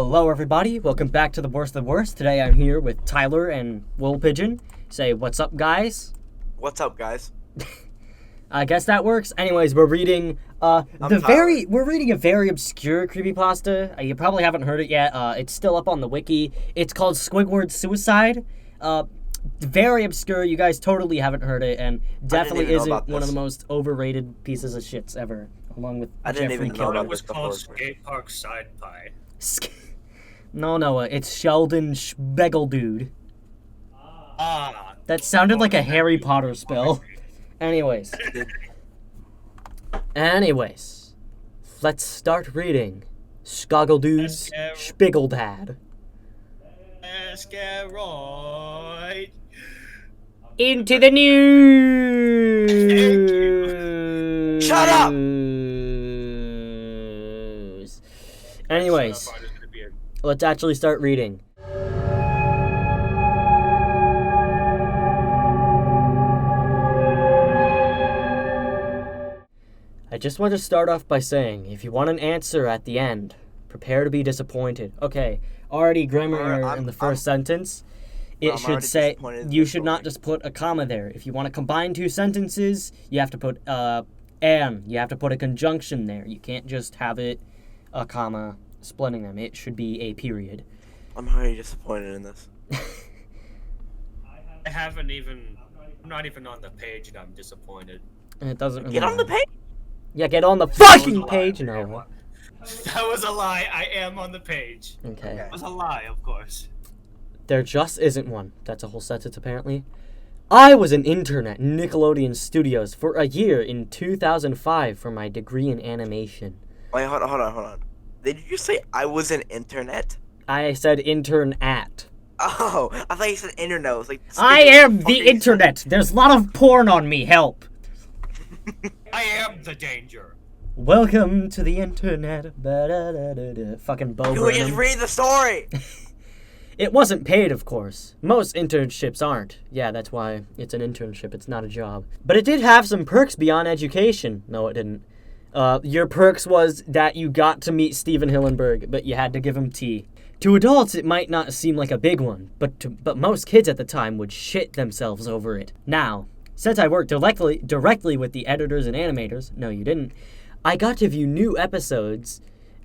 Hello everybody, welcome back to the Worst and Worst. Today I'm here with Tyler and Will Pigeon. Say, what's up guys? What's up guys? I guess that works. Anyways, we're reading a very obscure creepypasta. You probably haven't heard it yet. It's still up on the wiki. It's called Squidward Suicide. Very obscure. You guys totally haven't heard it, and definitely isn't one of the most overrated pieces of shits ever. Along with I didn't even know It about was this called before. Skate Park Side Pie. No, it's Sheldon Schbegeldude. Ah. That sounded like a Harry Potter spell. Anyways, let's start reading Skoggledude's Spiegeldad. Asteroid. Into the news! Shut up! Anyways, let's actually start reading. I just want to start off by saying, if you want an answer at the end, prepare to be disappointed. Okay, already grammar error in the first sentence. It should say, you should not just put a comma there. If you want to combine two sentences, you have to put and. You have to put a conjunction there. You can't just have it a comma splitting them. It should be a period. I'm already disappointed in this. I'm not even on the page and I'm disappointed. And it doesn't really Get on the page! Yeah, get on the fucking page. No. That was a lie. I am on the page. Okay. It was a lie, of course. There just isn't one. That's a whole sentence, apparently. I was an intern at Nickelodeon Studios for a year in 2005 for my degree in animation. Wait, hold on. Did you say I was an internet? I said intern at. Oh, I thought you said internet. I was like, I am the internet. There's a lot of porn on me. Help. I am the danger. Welcome to the internet. Ba-da-da-da-da. Fucking Bo You would just Burnham. read the story! It wasn't paid, of course. Most internships aren't. Yeah, that's why it's an internship. It's not a job. But it did have some perks beyond education. No, it didn't. Your perks was that you got to meet Steven Hillenburg, but you had to give him tea. To adults, it might not seem like a big one, but most kids at the time would shit themselves over it. Now, since I worked directly with the editors and animators, no, you didn't, I got to view new episodes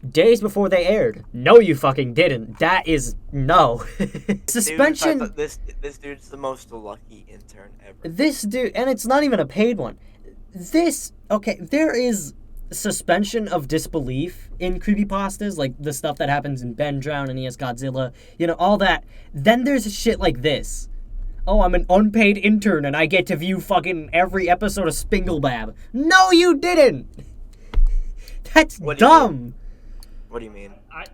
days before they aired. No, you fucking didn't. That is no. Suspension. Dude, this dude's the most lucky intern ever. This dude, and it's not even a paid one. There is suspension of disbelief in creepypastas, like the stuff that happens in Ben Drown and ES Godzilla, all that. Then there's shit like this. Oh, I'm an unpaid intern and I get to view fucking every episode of Spinglebab. No, you didn't! That's dumb! What do you mean? I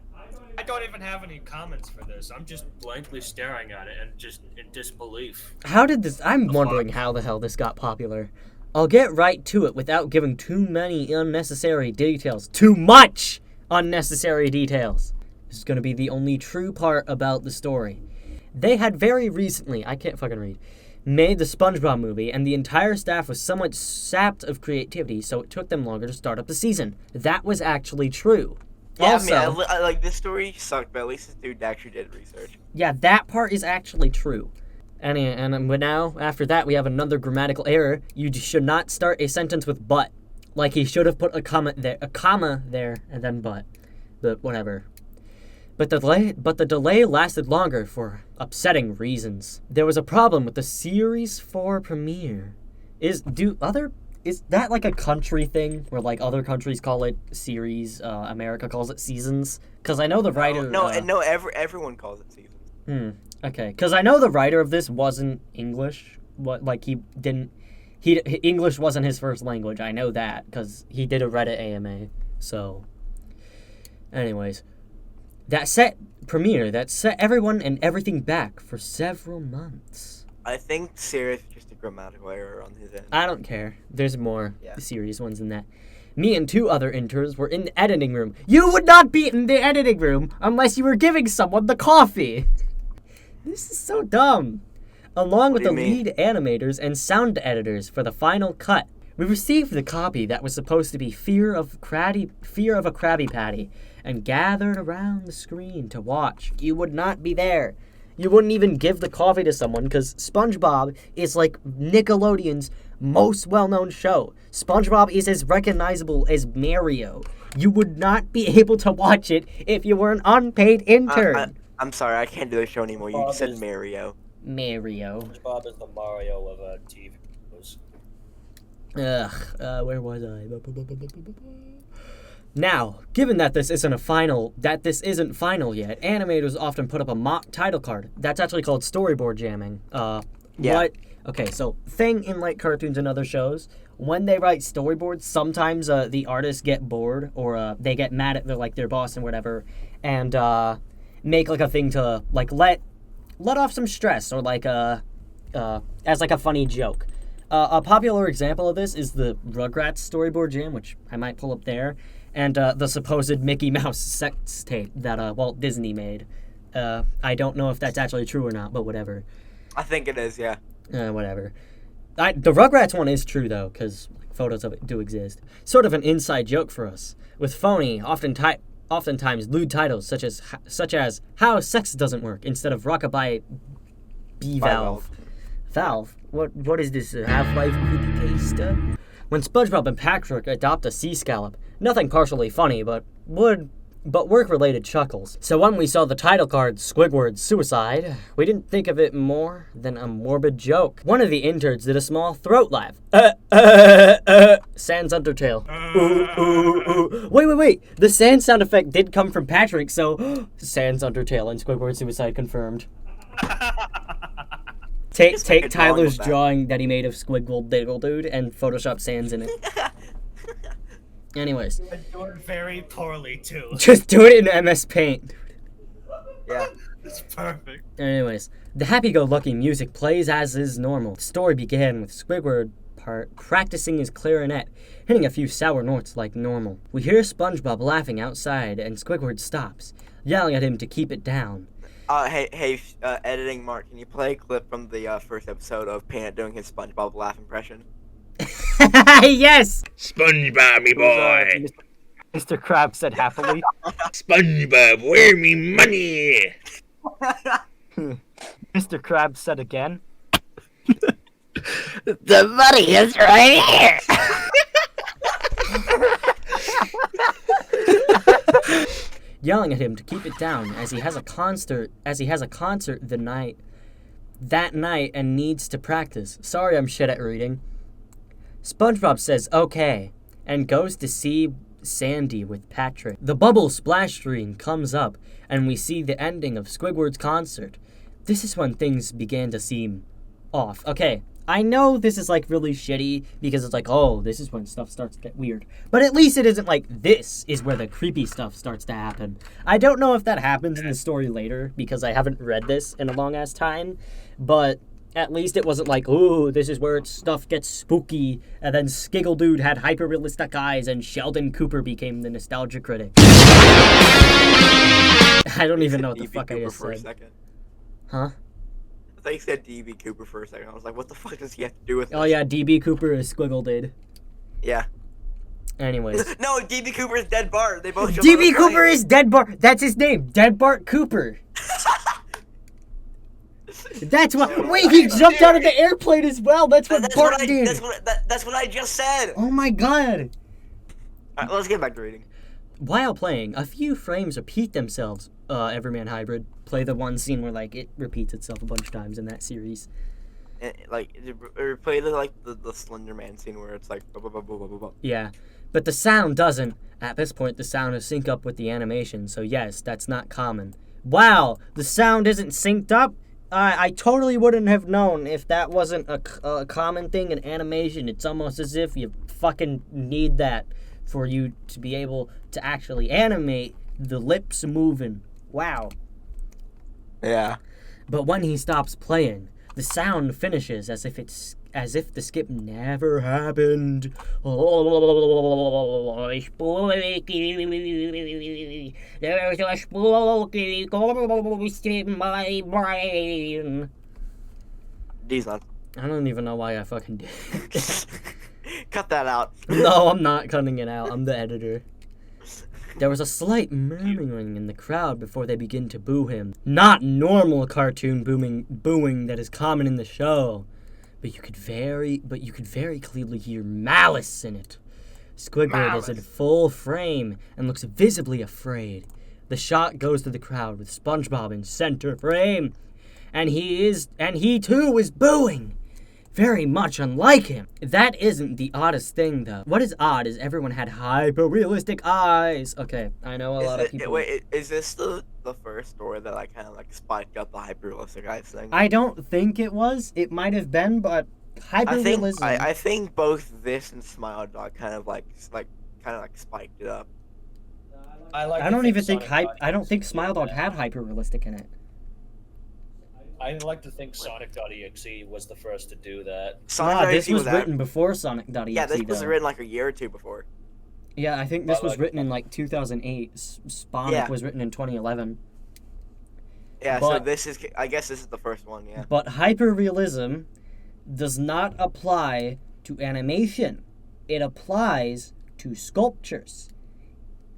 don't even have any comments for this. I'm just blankly staring at it and just in disbelief. I'm wondering how the hell this got popular. I'll get right to it without giving too many unnecessary details. Too much unnecessary details. This is going to be the only true part about the story. They had very recently, I can't fucking read, made the SpongeBob movie, and the entire staff was somewhat sapped of creativity, so it took them longer to start up the season. That was actually true. Yeah, Also, I mean, I like this story sucked, but at least this dude actually did research. yeah, that part is actually true. But now, after that, we have another grammatical error. You should not start a sentence with but. Like, he should have put a comma there, and then but. But whatever. But the delay lasted longer for upsetting reasons. There was a problem with the Series 4 premiere. Is that like a country thing where like other countries call it series, America calls it seasons? Because I know the writer. Everyone calls it seasons. Okay, because I know the writer of this wasn't English. English wasn't his first language. I know that because he did a Reddit AMA. So, anyways, that set everyone and everything back for several months. I think serious just a grammatical error on his end. I don't care. There's more serious ones than that. Me and two other interns were in the editing room. You would not be in the editing room unless you were giving someone the coffee. This is so dumb. Along with the lead animators and sound editors for the final cut. We received the copy that was supposed to be Fear of a Krabby Patty, and gathered around the screen to watch. You would not be there. You wouldn't even give the coffee to someone because SpongeBob is like Nickelodeon's most well-known show. SpongeBob is as recognizable as Mario. You would not be able to watch it if you were an unpaid intern. I'm sorry, I can't do the show anymore. You Bob said is- Mario. Mario. SpongeBob is the Mario of TV shows. Where was I? Now, given that this isn't final yet, animators often put up a mock title card. That's actually called storyboard jamming. Yeah. What? Okay, so thing in like cartoons and other shows, when they write storyboards, sometimes the artists get bored or they get mad at their boss and whatever, and make like a thing to like let off some stress or like as like a funny joke. A popular example of this is the Rugrats storyboard jam, which I might pull up there, and the supposed Mickey Mouse sex tape that Walt Disney made. I don't know if that's actually true or not, but whatever. I think it is, yeah. Whatever. The Rugrats one is true, though, because photos of it do exist. Sort of an inside joke for us. With phony, oftentimes lewd titles, such as How Sex Doesn't Work, instead of Rockabye B-Valve. Valve? What is this, Half-Life creepypasta? When SpongeBob and Patrick adopt a sea scallop, nothing partially funny, but work-related chuckles. So when we saw the title card, Squidward's Suicide, we didn't think of it more than a morbid joke. One of the interns did a small throat laugh. Sans Undertale. Wait. The Sans sound effect did come from Patrick, so Sans Undertale and Squidward's Suicide confirmed. Take Tyler's drawing that he made of Squiggle Diggle Dude and Photoshop Sans in it. Anyways. And do it very poorly, too. Just do it in MS Paint. Yeah. It's perfect. Anyways, the happy-go-lucky music plays as is normal. The story began with Squidward practicing his clarinet, hitting a few sour notes like normal. We hear SpongeBob laughing outside, and Squidward stops, yelling at him to keep it down. Hey, editing Mark, can you play a clip from the first episode of Peanut doing his SpongeBob laugh impression? Yes! SpongeBob, me boy. Mr. Krabs said happily. SpongeBob, where me money? Mr. Krabs said again. The money is right here. Yelling at him to keep it down as he has a concert that night and needs to practice. Sorry, I'm shit at reading. SpongeBob says okay and goes to see Sandy with Patrick. The bubble splash screen comes up and we see the ending of Squidward's concert. This is when things began to seem off. Okay, I know this is like really shitty because it's like, oh, this is when stuff starts to get weird. But at least it isn't like this is where the creepy stuff starts to happen. I don't know if that happens in the story later because I haven't read this in a long ass time, but at least it wasn't like, ooh, this is where stuff gets spooky, and then Skiggle Dude had hyper-realistic eyes, and Sheldon Cooper became the nostalgia critic. I don't even know what the fuck I just for a said. second. Huh? I thought you said DB Cooper for a second. I was like, what the fuck does he have to do with this? Oh yeah, DB Cooper is Squiggle Dude. Yeah. Anyways. No, DB Cooper is Dead Bart. They both DB Cooper is Dead Bart. That's his name. Dead Bart Cooper. That's why. Wait, he jumped out of the airplane as well. That's what Bart did. That's what I just said. Oh my god. Alright, let's get back to reading. While playing, a few frames repeat themselves. Everyman Hybrid. Play the one scene where like it repeats itself a bunch of times in that series. And, like, play the Slender Man scene where it's like. Blah, blah, blah, blah, blah, blah. Yeah, but the sound doesn't. At this point, the sound is synced up with the animation. So yes, that's not common. Wow, the sound isn't synced up. I totally wouldn't have known if that wasn't a common thing in animation. It's almost as if you fucking need that for you to be able to actually animate the lips moving. Wow. Yeah. But when he stops playing, the sound finishes as if the skip never happened. There's a spooky ghost in my brain. D's on. I don't even know why I fucking did. Cut that out. No, I'm not cutting it out. I'm the editor. There was a slight murmuring in the crowd before they began to boo him. Not normal cartoon booing that is common in the show, but you could very clearly hear malice in it. Squidward is in full frame and looks visibly afraid. The shot goes to the crowd with SpongeBob in center frame, and he too is booing. Very much unlike him. That isn't the oddest thing, though. What is odd is everyone had hyper-realistic eyes. Okay, I know a lot of people... Wait, is this the first story that, like, kind of, like, spiked up the hyper-realistic eyes thing? I don't think it was. It might have been, but hyper-realism... I think both this and Smile Dog kind of, like spiked it up. I don't think Smile Dog had hyper-realistic in it. I like to think Sonic.exe was the first to do that. This was written before Sonic.exe. Yeah, this was written like a year or two before. Yeah, I think this was written in like 2008. Sponic was written in 2011. Yeah, so I guess this is the first one, yeah. But hyperrealism does not apply to animation. It applies to sculptures.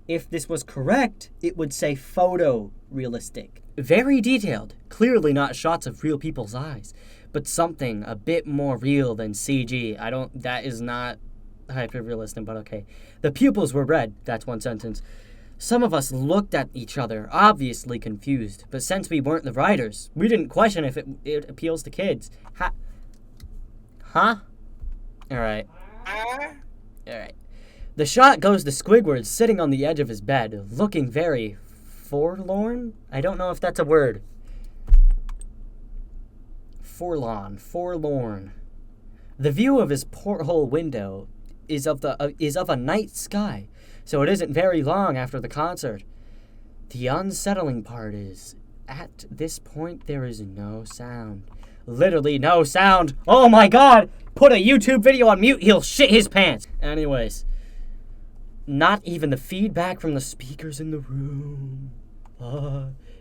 If this was correct, it would say photorealistic. Very detailed, clearly not shots of real people's eyes, but something a bit more real than CG. That is not hyper-realistic, but okay. The pupils were red, that's one sentence. Some of us looked at each other, obviously confused, but since we weren't the writers, we didn't question if it appeals to kids. Huh? Alright. Alright. The shot goes to Squidward sitting on the edge of his bed, looking very forlorn? I don't know if that's a word. Forlorn. The view of his porthole window is of a night sky, so it isn't very long after the concert. The unsettling part is, at this point, there is no sound. Literally no sound. Oh my god! Put a YouTube video on mute, he'll shit his pants. Anyways, not even the feedback from the speakers in the room.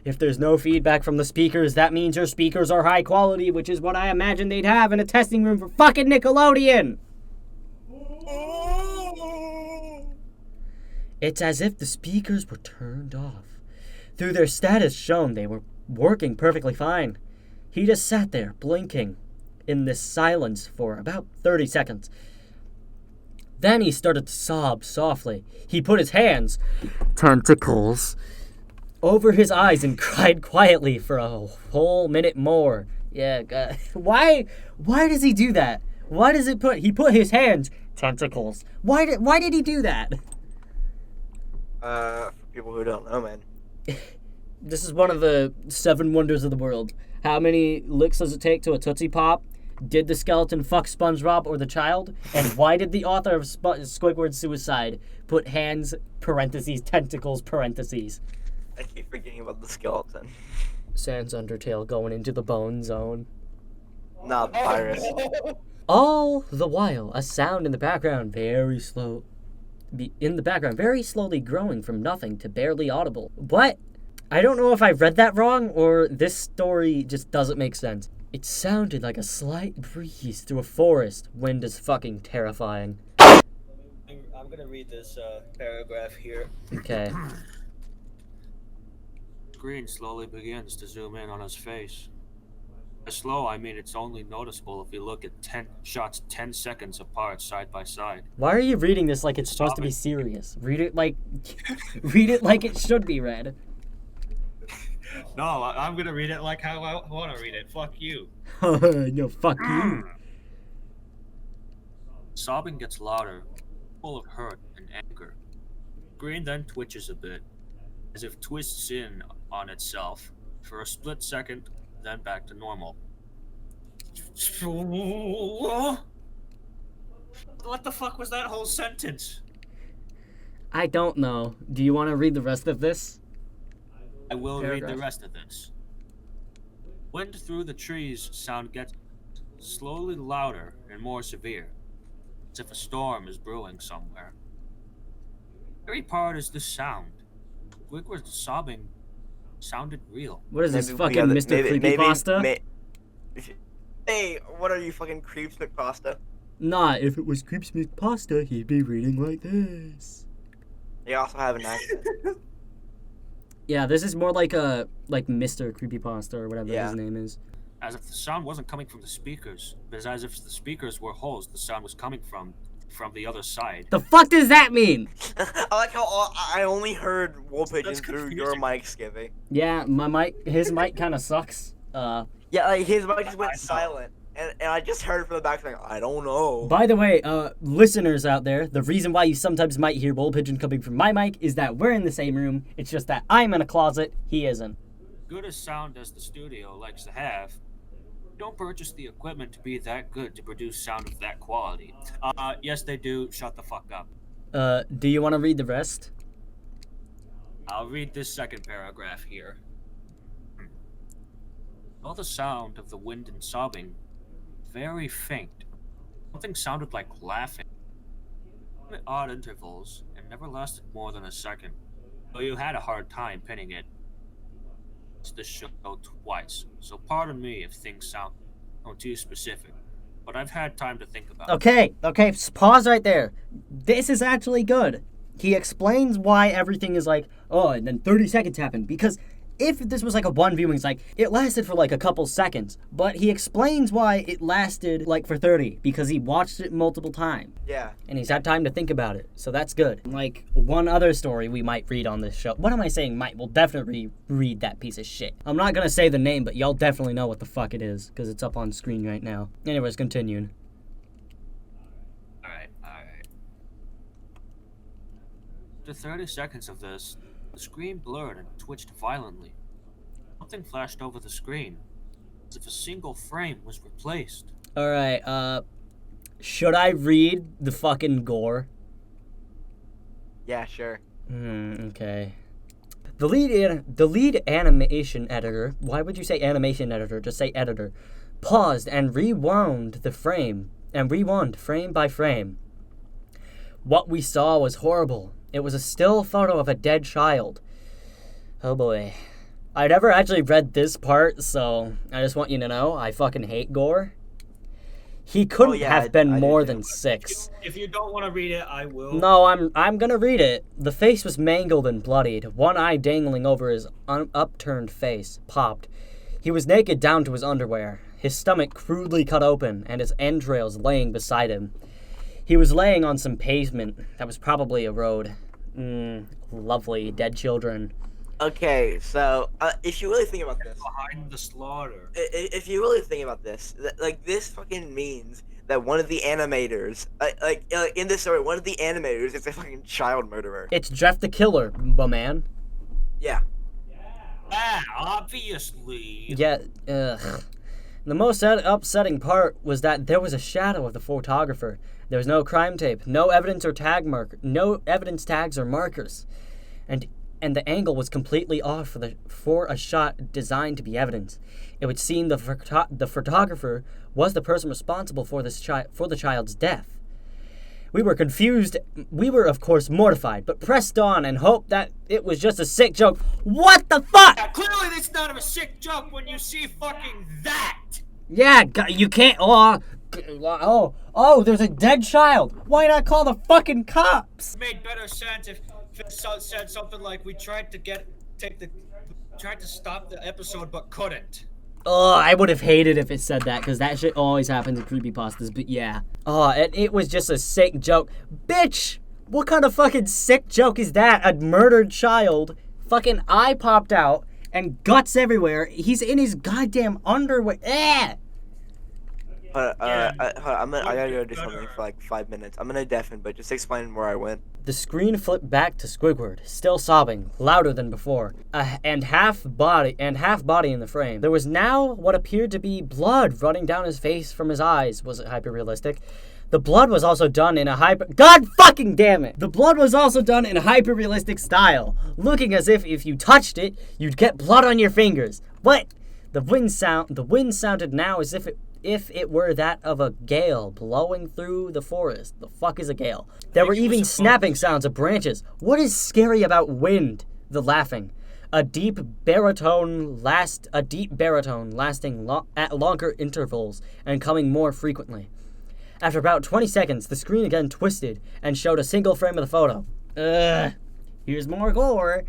If there's no feedback from the speakers, that means your speakers are high quality, which is what I imagine they'd have in a testing room for fucking Nickelodeon. It's as if the speakers were turned off. Through their status shown, they were working perfectly fine. He just sat there, blinking, in this silence for about 30 seconds. Then he started to sob softly. He put his hands, tentacles, over his eyes and cried quietly for a whole minute more. Yeah, God. Why does he do that? He put his hands, tentacles. Why did he do that? For people who don't know, man. This is one of the 7 wonders of the world. How many licks does it take to a Tootsie Pop? Did the skeleton fuck SpongeBob or the child? And why did the author of Squidward's suicide put hands, parentheses, tentacles, parentheses? I keep forgetting about the skeleton. Sans Undertale going into the bone zone. Not the virus. All the while, a sound in the background very slowly growing from nothing to barely audible. What? I don't know if I read that wrong or this story just doesn't make sense. It sounded like a slight breeze through a forest. Wind is fucking terrifying. I'm gonna read this paragraph here. Okay. Screen slowly begins to zoom in on his face. By slow, I mean it's only noticeable if you look at 10 shots 10 seconds apart side by side. Why are you reading this like it's supposed to be serious? Read it like it should be read. No, I'm gonna read it like how I want to read it. Fuck you. No, fuck you. Sobbing gets louder, full of hurt and anger. Screen then twitches a bit, as if twists in on itself for a split second, then back to normal. What the fuck was that whole sentence? I don't know. Do you want to read the rest of this? I will read the rest of this. Wind through the trees sound gets slowly louder and more severe, as if a storm is brewing somewhere. Every part is the sound. Squidward's sobbing sounded real. What is this, fucking Mr. Creepypasta? Hey, what are you, fucking Creeps McPasta? Nah, if it was Creeps McPasta, he'd be reading like this. They also have an accent. Yeah, this is more like a Mr. Creepypasta or whatever Yeah. his name is. As if the sound wasn't coming from the speakers, but it's as if the speakers were holes the sound was coming from the other side. The fuck does that mean? I like how I only heard wool pigeon through your confusing. mic, Skivvy. Yeah, his mic kind of sucks. Yeah, like his mic just went silent, and I just heard from the back saying, I don't know. By the way, listeners out there, the reason why you sometimes might hear wool pigeon coming from my mic is that we're in the same room. It's just that I'm in a closet, he isn't. Good as sound as the studio likes to have, don't purchase the equipment to be that good to produce sound of that quality. Yes they do. Shut the fuck up. Do you want to read the rest? I'll read this second paragraph here. All the sound of the wind and sobbing, very faint. Something sounded like laughing. At odd intervals, and never lasted more than a second. Though you had a hard time pinning it. This show twice, so pardon me if things sound too specific, but I've had time to think about it. Okay, pause right there. This is actually good. He explains why everything is like, oh, and then 30 seconds happened, because if this was like a one viewing, it's like, it lasted for like a couple seconds, but he explains why it lasted like for 30, because he watched it multiple times. Yeah. And he's had time to think about it, so that's good. Like, one other story we might read on this show. What am I saying might? We'll definitely read that piece of shit. I'm not gonna say the name, but y'all definitely know what the fuck it is, because it's up on screen right now. Anyways, continuing. Alright. After 30 seconds of this, the screen blurred and twitched violently. Something flashed over the screen, as if a single frame was replaced. Alright, should I read the fucking gore? Yeah, sure. Okay. The lead animation editor, why would you say animation editor? Just say editor. Paused and rewound frame by frame. What we saw was horrible. It was a still photo of a dead child. Oh boy. I never actually read this part, so I just want you to know, I fucking hate gore. He couldn't have been more than 6. If you don't want to read it, I will. No, I'm gonna read it. The face was mangled and bloodied, one eye dangling over his upturned face, popped. He was naked down to his underwear, his stomach crudely cut open, and his entrails laying beside him. He was laying on some pavement that was probably a road. Lovely, dead children. Okay, so if you really think about this, Behind the slaughter. if you really think about this, like this fucking means that one of the animators, in this story, one of the animators is a fucking child murderer. It's Jeff the Killer, my man. Yeah. Yeah, obviously. Yeah, ugh. The most upsetting part was that there was a shadow of the photographer. There was no crime tape, no evidence tags or markers, and the angle was completely off for a shot designed to be evidence. It would seem the photographer was the person responsible for the child's death. We were confused. We were, of course, mortified, but pressed on and hoped that it was just a sick joke. What the fuck? Yeah, clearly it's not a sick joke when you see fucking that. Yeah, you can't. Oh, there's a dead child. Why not call the fucking cops? It made better sense if it said something like, we tried to stop the episode but couldn't. Oh, I would have hated if it said that, because that shit always happens in creepypastas, but yeah. Oh, and it was just a sick joke. Bitch! What kind of fucking sick joke is that? A murdered child, fucking eye popped out, and guts everywhere. He's in his goddamn underwear. Eh! I gotta go do something for like 5 minutes. I'm gonna deafen, but just explain where I went. The screen flipped back to Squidward, still sobbing, louder than before, and half body in the frame. There was now what appeared to be blood running down his face from his eyes. Was it hyper-realistic? The blood was also done in a God fucking damn it! The blood was also done in a hyper-realistic style, looking as if you touched it, you'd get blood on your fingers. What? The wind sounded now as if it were that of a gale blowing through the forest. The fuck is a gale? There were even snapping sounds of branches. What is scary about wind? The laughing. A deep baritone lasting at longer intervals and coming more frequently. After about 20 seconds, the screen again twisted and showed a single frame of the photo. Ugh. Here's more gore.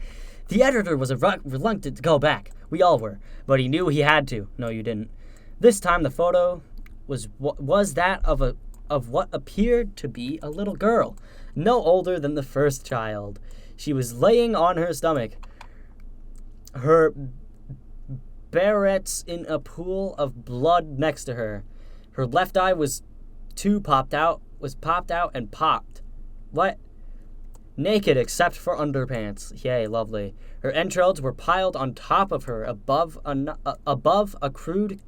The editor was reluctant to go back. We all were, but he knew he had to. No, you didn't. This time the photo was that of what appeared to be a little girl, no older than the first child. She was laying on her stomach, her barrettes in a pool of blood next to her. Her left eye was popped out and popped. What? Naked except for underpants. Yay, lovely. Her entrails were piled on top of her, above a crude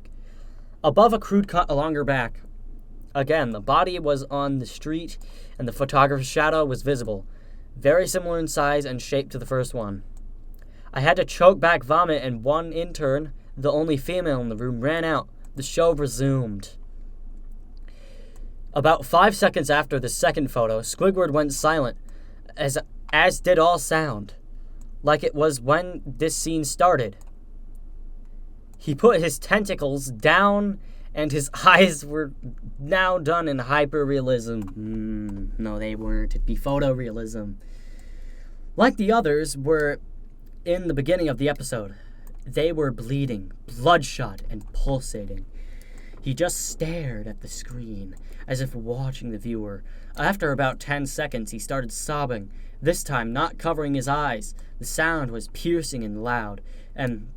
cut along her back. Again, the body was on the street, and the photographer's shadow was visible, very similar in size and shape to the first one. I had to choke back vomit, and one intern, the only female in the room, ran out. The show resumed. About 5 seconds after the second photo, Squidward went silent, as did all sound, like it was when this scene started. He put his tentacles down, and his eyes were now done in hyper-realism. No, they weren't. It'd be photorealism. Like the others were in the beginning of the episode, they were bleeding, bloodshot, and pulsating. He just stared at the screen, as if watching the viewer. After about 10 seconds, he started sobbing, this time not covering his eyes. The sound was piercing and loud, and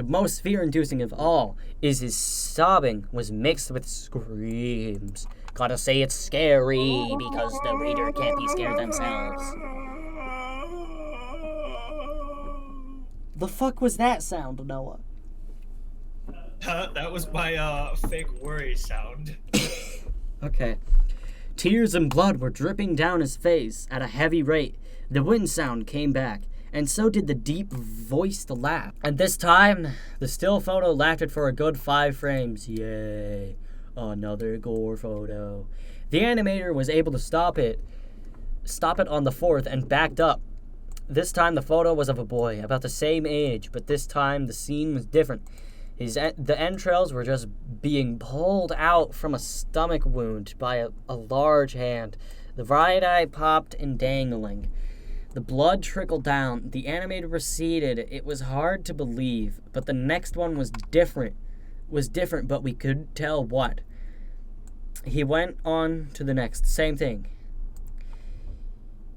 most fear-inducing of all is his sobbing was mixed with screams. Gotta say it's scary, because the reader can't be scared themselves. The fuck was that sound, Noah? That was my fake worry sound. Okay. Tears and blood were dripping down his face at a heavy rate. The wind sound came back, and so did the deep-voiced laugh. And this time, the still photo lasted for a good 5 frames. Yay. Another gore photo. The animator was able to stop it on the 4th and backed up. This time the photo was of a boy, about the same age, but this time the scene was different. The entrails were just being pulled out from a stomach wound by a large hand. The right eye popped and dangling. The blood trickled down. The animator receded. It was hard to believe, but the next one was different, but we couldn't tell what. He went on to the next. Same thing.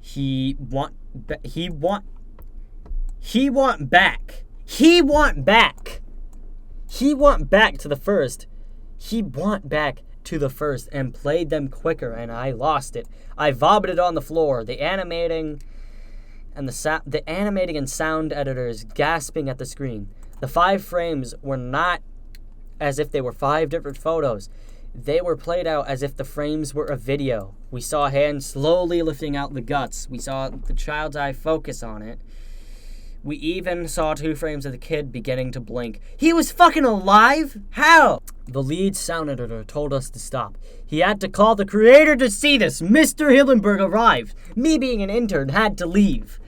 He want back. He want back to the first. He want back to the first and played them quicker, and I lost it. I vomited on the floor. The animating and sound editors gasping at the screen. The 5 frames were not as if they were 5 different photos. They were played out as if the frames were a video. We saw hands slowly lifting out the guts. We saw the child's eye focus on it. We even saw 2 frames of the kid beginning to blink. He was fucking alive? How? The lead sound editor told us to stop. He had to call the creator to see this. Mr. Hillenberg arrived. Me being an intern had to leave.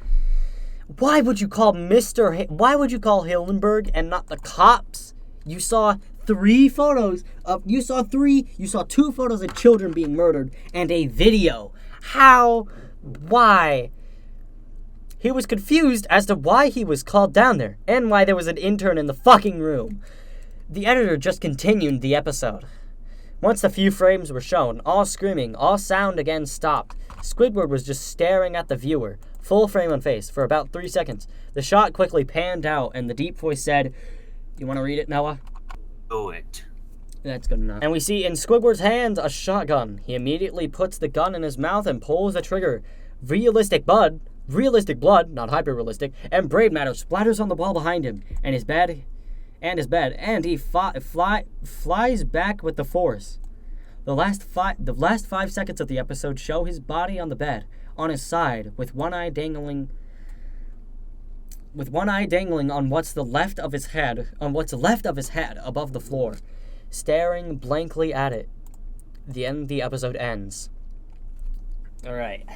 Why would you call Hillenberg and not the cops? You saw 2 photos of children being murdered and a video. How? Why? He was confused as to why he was called down there and why there was an intern in the fucking room. The editor just continued the episode. Once the few frames were shown, all screaming, all sound again stopped. Squidward was just staring at the viewer, full frame on face, for about 3 seconds. The shot quickly panned out and the deep voice said, "You want to read it, Noah?" Do it. That's good enough. And we see in Squidward's hands a shotgun. He immediately puts the gun in his mouth and pulls the trigger. Realistic blood, not hyper-realistic, and brain matter splatters on the wall behind him, and his bed, and he flies back with the force. The last 5 seconds of the episode show his body on the bed, on his side, with one eye dangling on what's left of his head above the floor, staring blankly at it. The episode ends. All right.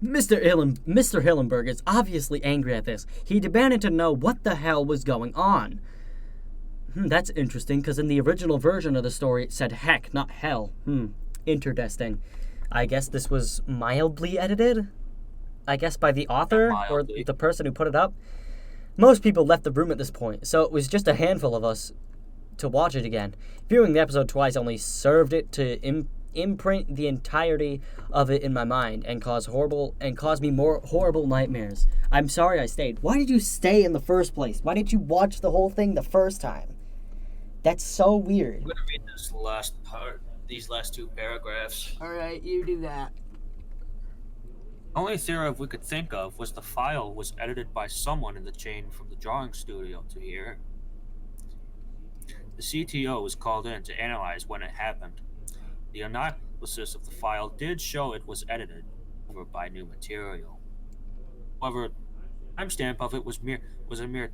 Mr. Hillenberg is obviously angry at this. He demanded to know what the hell was going on. That's interesting, because in the original version of the story it said heck, not hell. Interesting. I guess this was mildly edited? I guess, by the author or Mildly. the person who put it up. Most people left the room at this point, so it was just a handful of us to watch it again. Viewing the episode twice only served it to imprint the entirety of it in my mind and cause me more horrible nightmares. I'm sorry I stayed. Why did you stay in the first place? Why didn't you watch the whole thing the first time? That's so weird. I'm gonna read this last part, these last 2 paragraphs. Alright, you do that. Only theory we could think of was the file was edited by someone in the chain from the drawing studio to here. The CTO was called in to analyze when it happened. The analysis of the file did show it was edited over by new material. However, the timestamp of it was a mere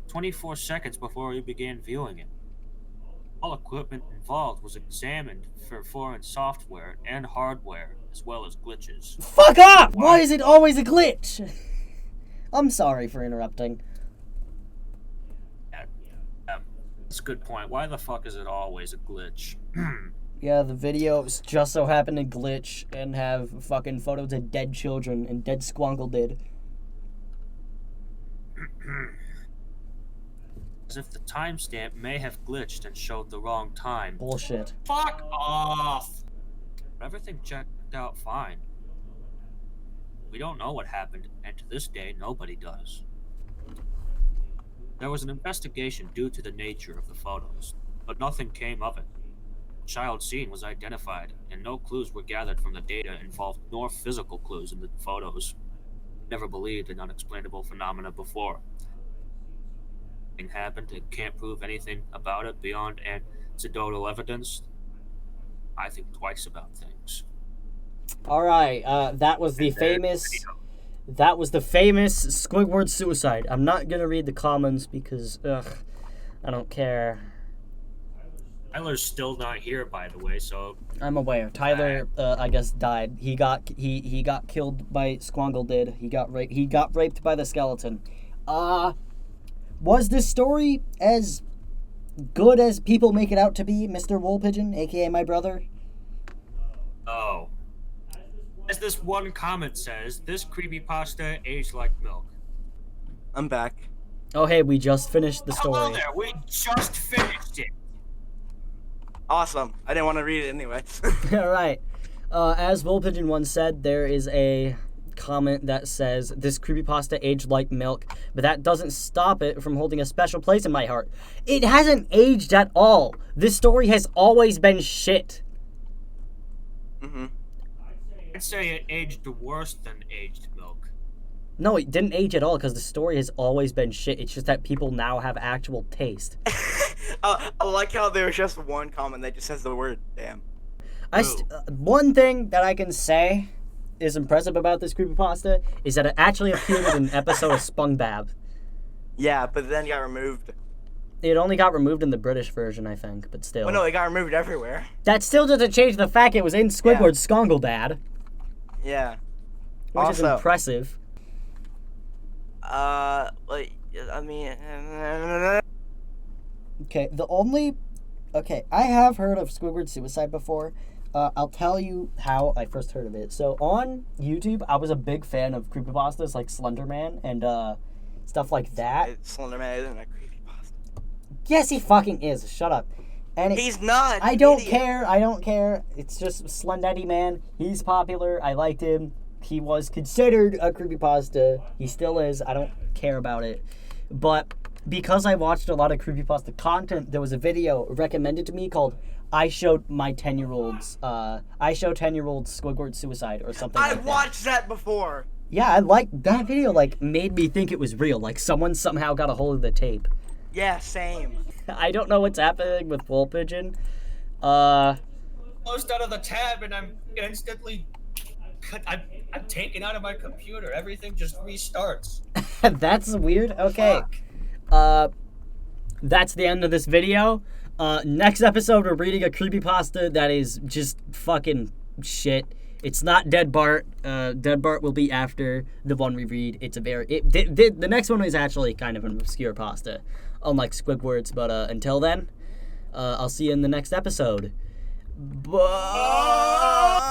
24 seconds before we began viewing it. All equipment involved was examined for foreign software and hardware, as well as glitches. Fuck off! Why is it always a glitch? I'm sorry for interrupting. That's a good point. Why the fuck is it always a glitch? Yeah, the videos just so happen to glitch and have fucking photos of dead children and dead Squongle did. As if the timestamp may have glitched and showed the wrong time. Bullshit. Fuck off! Everything checked out fine. We don't know what happened, and to this day, nobody does. There was an investigation due to the nature of the photos, but nothing came of it. The child seen was identified, and no clues were gathered from the data involved, nor physical clues in the photos. Never believed in unexplainable phenomena before. Nothing happened and can't prove anything about it beyond anecdotal evidence. I think twice about things. Alright, that was the famous Squidward suicide. I'm not gonna read the comments because, I don't care. Tyler's still not here, by the way, so... I'm aware. Tyler, I guess, died. He got killed by Squongle did. He got raped by the skeleton. Was this story as good as people make it out to be, Mr. Woolpigeon, aka my brother? Oh. As this one comment says, this creepypasta aged like milk. I'm back. Oh, hey, we just finished the Hello story. there, we just finished it. Awesome. I didn't want to read it anyway. Alright. As Woolpigeon once said, there is a comment that says, this creepypasta aged like milk, but that doesn't stop it from holding a special place in my heart. It hasn't aged at all. This story has always been shit. Mm-hmm. I'd say it aged worse than aged milk. No, it didn't age at all because the story has always been shit. It's just that people now have actual taste. I like how there's just one comment that just says the word damn. One thing that I can say is impressive about this creepypasta is that it actually appeared in an episode of SpongeBob. Yeah, but then it got removed. It only got removed in the British version, I think, but still. Well, no, it got removed everywhere. That still doesn't change the fact it was in Squidward's Squongle Dad. Yeah. Which is Also, impressive. like, I mean... Okay, I have heard of Squidward's suicide before. I'll tell you how I first heard of it. So, on YouTube, I was a big fan of creepypastas like Slender Man and, stuff like that. Slenderman isn't a creepypasta. Yes, he fucking is. Shut up. And He's not. I don't care. It's just Slendetti Man. He's popular. I liked him. He was considered a creepypasta. He still is. I don't care about it. But because I watched a lot of creepypasta content, there was a video recommended to me called I Showed 10-Year-Olds Squidward Suicide or something like that. I've watched that before. Yeah, I like that video, made me think it was real. Like, someone somehow got a hold of the tape. Yeah, same. I don't know what's happening with Woolpigeon. Closed out of the tab and I'm instantly... I'm taken out of my computer. Everything just restarts. That's weird. Okay. Fuck. That's the end of this video. Next episode, we're reading a creepypasta that is just fucking shit. It's not Dead Bart. Dead Bart will be after the one we read. It's a the next one is actually kind of an obscure pasta, unlike Squidward's. But until then, I'll see you in the next episode. Bye.